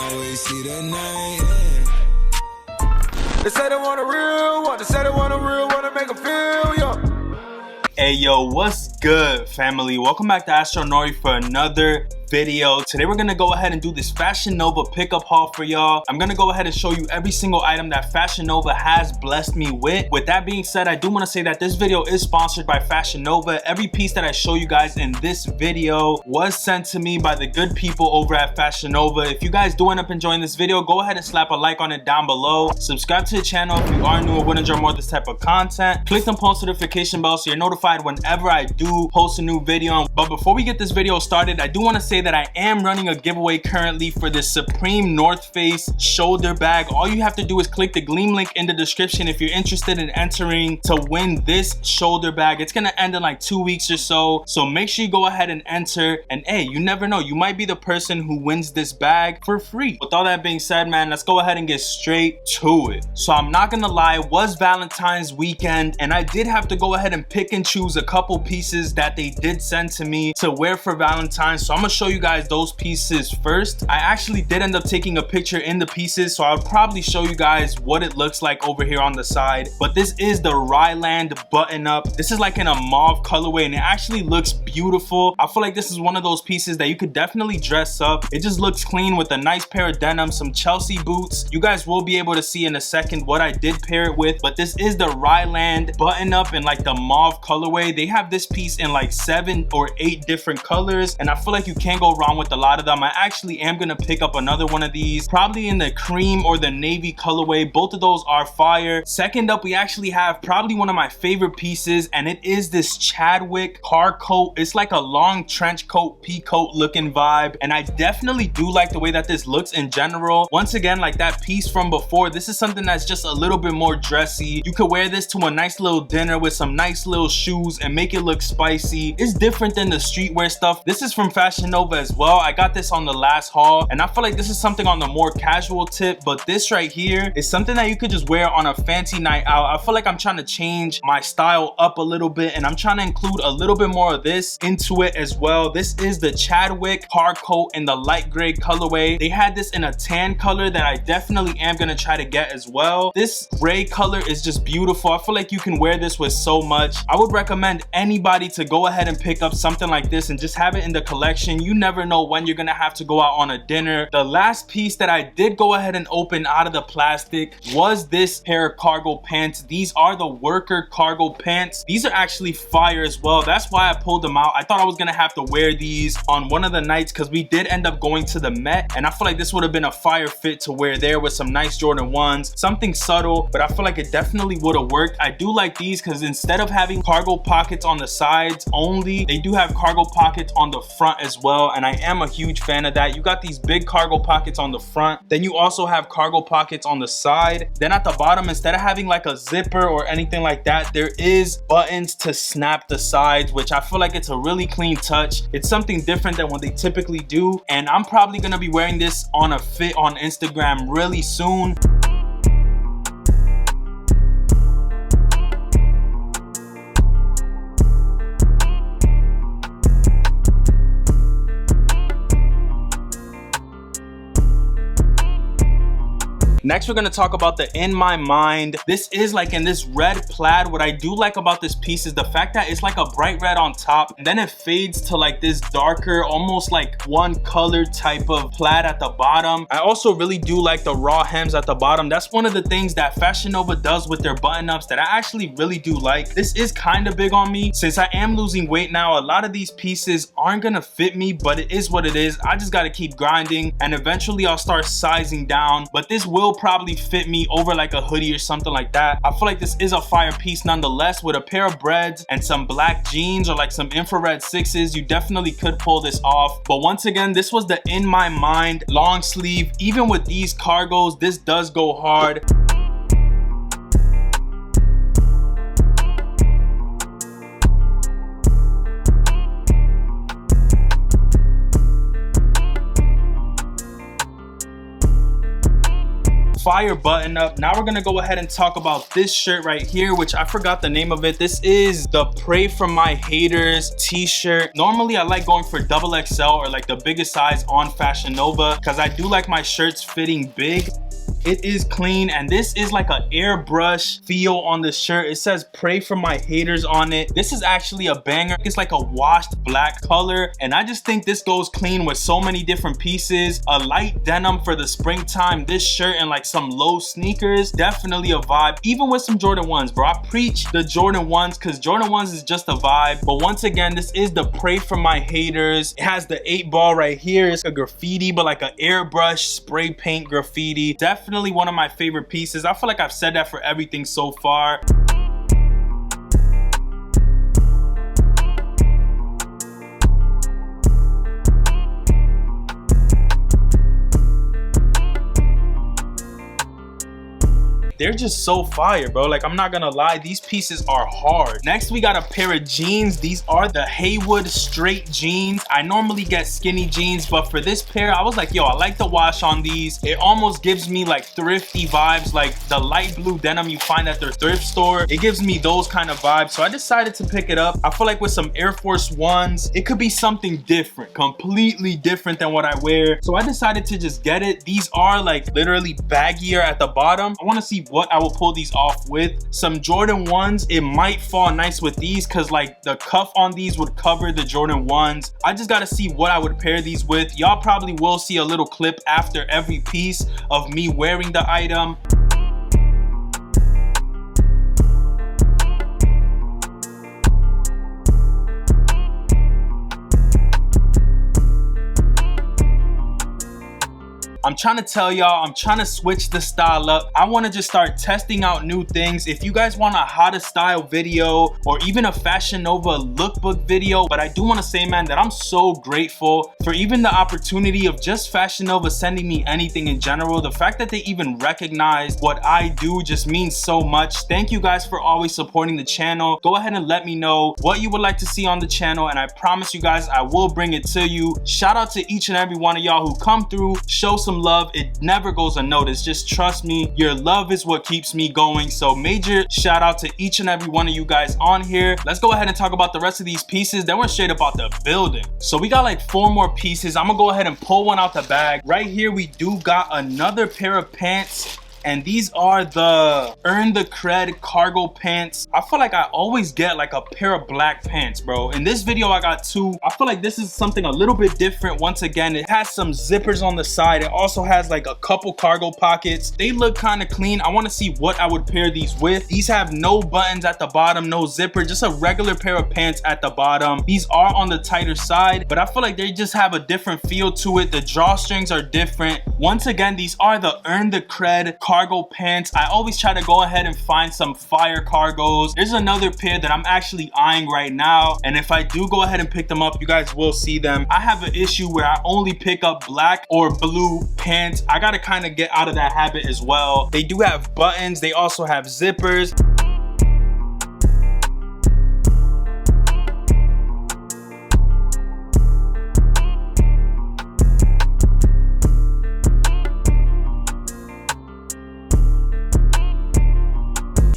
always see the night. They say they want a real one. They say they want a real one to make them feel young. Hey yo, what's good, family? Welcome back to Astro Nori for another video. Today we're gonna go ahead and do this Fashion Nova pickup haul for y'all. I'm gonna go ahead and show you every single item that Fashion Nova has blessed me with. With that being said, I do want to say that this video is sponsored by Fashion Nova. Every piece that I show you guys in this video was sent to me by the good people over at Fashion Nova. If you guys do end up enjoying this video, go ahead and slap a like on it down below. Subscribe to the channel if you are new or want to enjoy more of this type of content. Click the post notification bell so you're notified whenever I do post a new video. But before we get this video started, I do want to say that I am running a giveaway currently for this Supreme North Face shoulder bag. All you have to do is click the Gleam link in the description if you're interested in entering to win this shoulder bag. It's gonna end in like 2 weeks or so, so make sure you go ahead and enter. And hey, you never know, you might be the person who wins this bag for free. With all that being said, man, let's go ahead and get straight to it. So I'm not gonna lie, it was Valentine's weekend and I did have to go ahead and pick and choose a couple pieces that they did send to me to wear for Valentine's. So I'm gonna show you guys those pieces first. I actually did end up taking a picture in the pieces, so I'll probably show you guys what it looks like over here on the side. But this is the Ryland button up. This is like in a mauve colorway and it actually looks beautiful. I feel like this is one of those pieces that you could definitely dress up. It just looks clean with a nice pair of denim, some Chelsea boots. You guys will be able to see in a second what I did pair it with, but this is the Ryland button up in like the mauve colorway. They have this piece in like 7 or 8 different colors and I feel like you can't go wrong with a lot of them. I actually am gonna pick up another one of these, probably in the cream or the navy colorway. Both of those are fire. Second up, we actually have probably one of my favorite pieces, and it is this Chadwick car coat. It's like a long trench coat, pea coat looking vibe, and I definitely do like the way that this looks in general. Once again, like that piece from before, this is something that's just a little bit more dressy. You could wear this to a nice little dinner with some nice little shoes and make it look spicy. It's different than the streetwear stuff. This is from Fashion Nova as well. I got this on the last haul and I feel like this is something on the more casual tip, but this right here is something that you could just wear on a fancy night out. I feel like I'm trying to change my style up a little bit and I'm trying to include a little bit more of this into it as well. This is the Chadwick car coat in the light gray colorway. They had this in a tan color that I definitely am gonna try to get as well. This gray color is just beautiful. I feel like you can wear this with so much. I would recommend anybody to go ahead and pick up something like this and just have it in the collection. You never know when you're gonna have to go out on a dinner. The last piece that I did go ahead and open out of the plastic was this pair of cargo pants. These are the worker cargo pants. These are actually fire as well. That's why I pulled them out. I thought I was gonna have to wear these on one of the nights because we did end up going to the Met and I feel like this would have been a fire fit to wear there with some nice Jordan 1s. Something subtle, but I feel like it definitely would have worked. I do like these because instead of having cargo pockets on the sides only, they do have cargo pockets on the front as well, and I am a huge fan of that. You got these big cargo pockets on the front, then you also have cargo pockets on the side. Then at the bottom, instead of having like a zipper or anything like that, there is buttons to snap the sides, which I feel like it's a really clean touch. It's something different than what they typically do, and I'm probably gonna be wearing this on a fit on Instagram really soon. Next, we're gonna talk about the In My Mind. This is like in this red plaid. What I do like about this piece is the fact that it's like a bright red on top and then it fades to like this darker, almost like one color type of plaid at the bottom. I also really do like the raw hems at the bottom. That's one of the things that Fashion Nova does with their button-ups that I actually really do like. This is kind of big on me. Since I am losing weight now, a lot of these pieces aren't gonna fit me, but it is what it is. I just gotta keep grinding and eventually I'll start sizing down, but this will probably fit me over like a hoodie or something like that. I feel like this is a fire piece nonetheless. With a pair of breads and some black jeans or like some infrared 6s, you definitely could pull this off. But once again, this was the In My Mind long sleeve. Even with these cargos, this does go hard. Fire button up. Now we're gonna go ahead and talk about this shirt right here, which I forgot the name of it. This is the Pray for My Haters t-shirt. Normally I like going for XXL or like the biggest size on Fashion Nova because I do like my shirts fitting big. It is clean, and this is like an airbrush feel on the shirt. It says Pray for My Haters on it. This is actually a banger. It's like a washed black color, and I just think this goes clean with so many different pieces. A light denim for the springtime. This shirt and like some low sneakers, definitely a vibe. Even with some Jordan 1s, bro. I preach the Jordan 1s because Jordan 1s is just a vibe. But once again, this is the Pray for My Haters. It has the 8 ball right here. It's a graffiti, but like an airbrush spray paint graffiti. Definitely one of my favorite pieces. I feel like I've said that for everything so far. They're just so fire, bro. Like, I'm not gonna lie, these pieces are hard. Next, we got a pair of jeans. These are the Haywood straight jeans. I normally get skinny jeans, but for this pair, I was like, yo, I like the wash on these. It almost gives me like thrifty vibes, like the light blue denim you find at their thrift store. It gives me those kind of vibes, so I decided to pick it up. I feel like with some Air Force Ones, it could be something different, completely different than what I wear. So I decided to just get it. These are like literally baggier at the bottom. I wanna see what I will pull these off with. Some Jordan 1s, it might fall nice with these because like the cuff on these would cover the Jordan 1s. I just gotta see what I would pair these with. Y'all probably will see a little clip after every piece of me wearing the item. I'm trying to tell y'all, I'm trying to switch the style up. I want to just start testing out new things. If you guys want a how to style video or even a Fashion Nova lookbook video, but I do want to say, man, that I'm so grateful for even the opportunity of just Fashion Nova sending me anything in general. The fact that they even recognize what I do just means so much. Thank you guys for always supporting the channel. Go ahead and let me know what you would like to see on the channel, and I promise you guys I will bring it to you. Shout out to each and every one of y'all who come through, show some love. It never goes unnoticed. Just trust me, your love is what keeps me going. So major shout out to each and every one of you guys on here. Let's go ahead and talk about the rest of these pieces, then we're straight about the building. So we got like 4 more pieces. I'm gonna go ahead and pull one out the bag. Right here we do got another pair of pants, and these are the Earn the Cred cargo pants. I feel like I always get like a pair of black pants, bro. In this video I got 2. I feel like this is something a little bit different. Once again, it has some zippers on the side. It also has like a couple cargo pockets. They look kind of clean. I want to see what I would pair these with. These have no buttons at the bottom, no zipper, just a regular pair of pants at the bottom. These are on the tighter side, but I feel like they just have a different feel to it. The drawstrings are different. Once again, these are the Earn the Cred cargo pants. I always try to go ahead and find some fire cargos. There's another pair that I'm actually eyeing right now, and if I do go ahead and pick them up, you guys will see them. I have an issue where I only pick up black or blue pants. I gotta kind of get out of that habit as well. They do have buttons. They also have zippers.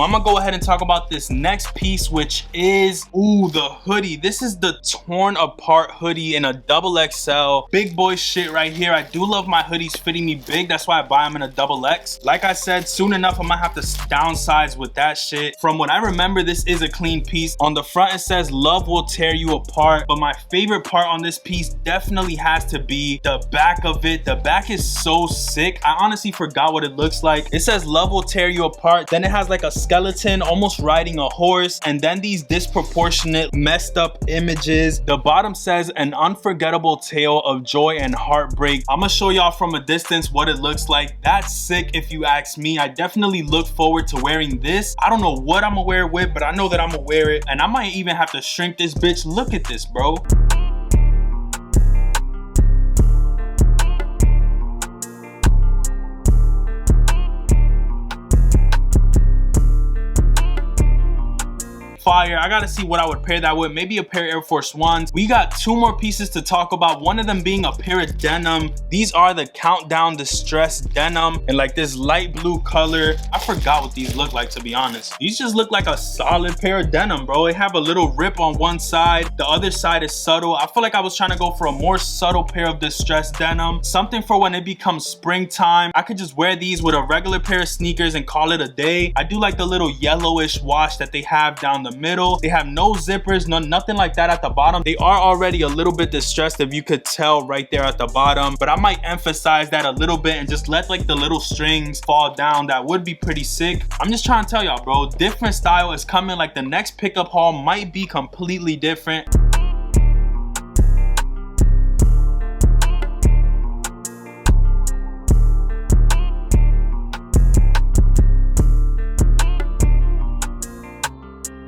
I'm gonna go ahead and talk about this next piece, which is the hoodie. This is the torn apart hoodie in a XXL. Big boy shit right here. I do love my hoodies fitting me big. That's why I buy them in a XX. Like I said, soon enough I might have to downsize with that shit. From what I remember, this is a clean piece. On the front it says love will tear you apart, but my favorite part on this piece definitely has to be the back of it. The back is so sick. I honestly forgot what it looks like. It says love will tear you apart, then it has like a skeleton almost riding a horse, and then these disproportionate messed up images. The bottom says an unforgettable tale of joy and heartbreak. I'm gonna show y'all from a distance what it looks like. That's sick if you ask me. I definitely look forward to wearing this. I don't know what I'm gonna wear it with, but I know that I'm gonna wear it, and I might even have to shrink this bitch. Look at this, bro. fire. I gotta see what I would pair that with. Maybe a pair of Air Force Ones. We got two more pieces to talk about, one of them being a pair of denim. These are the Countdown Distressed denim in like this light blue color. I forgot what these look like, to be honest. These just look like a solid pair of denim, bro. They have a little rip on one side, the other side is subtle. I feel like I was trying to go for a more subtle pair of distressed denim, something for when it becomes springtime. I could just wear these with a regular pair of sneakers and call it a day. I do like the little yellowish wash that they have down the middle. They have no zippers, nothing like that at the bottom. They are already a little bit distressed, if you could tell right there at the bottom, but I might emphasize that a little bit and just let like the little strings fall down. That would be pretty sick. I'm just trying to tell y'all, bro, different style is coming. Like the next pickup haul might be completely different.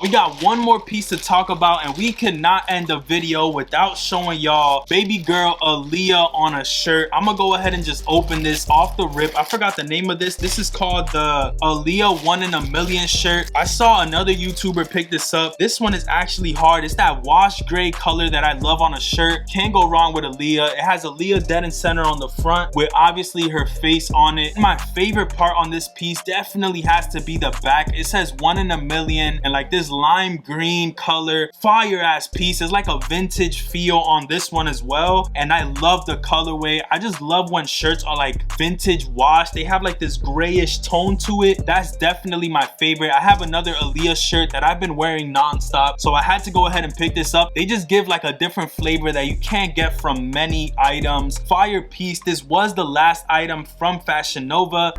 We got one more piece to talk about, and we cannot end the video without showing y'all baby girl Aaliyah on a shirt. I'm gonna go ahead and just open this off the rip. I forgot the name of this. This is called the Aaliyah 1 in a Million shirt. I saw another YouTuber pick this up. This one is actually hard. It's that wash gray color that I love on a shirt. Can't go wrong with Aaliyah. It has Aaliyah dead in center on the front with obviously her face on it. My favorite part on this piece definitely has to be the back. It says 1 in a million and like this lime green color, fire ass piece. It's like a vintage feel on this one as well, and I love the colorway. I just love when shirts are like vintage wash. They have like this grayish tone to it. That's definitely my favorite. I have another Aaliyah shirt that I've been wearing non-stop, so I had to go ahead and pick this up. They just give like a different flavor that you can't get from many items. Fire piece. This was the last item from Fashion Nova.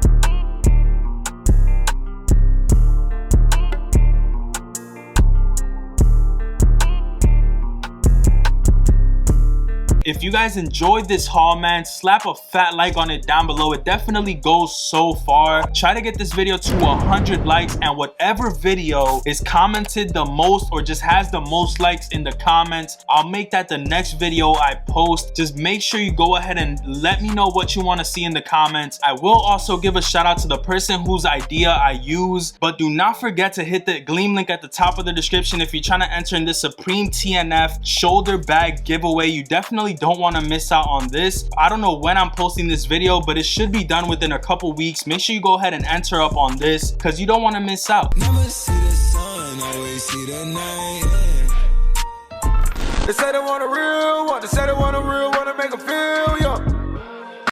If you guys enjoyed this haul, man, slap a fat like on it down below. It definitely goes so far. Try to get this video to 100 likes, and whatever video is commented the most or just has the most likes in the comments, I'll make that the next video I post. Just make sure you go ahead and let me know what you want to see in the comments. I will also give a shout out to the person whose idea I use, but do not forget to hit the Gleam link at the top of the description if you're trying to enter in this Supreme TNF shoulder bag giveaway. You definitely don't want to miss out on this. I don't know when I'm posting this video, but it should be done within a couple weeks. Make sure you go ahead and enter up on this because you don't want to miss out. Never see the sun, always see the night. They say they want a real one, they say they want a real one to make them feel, yo.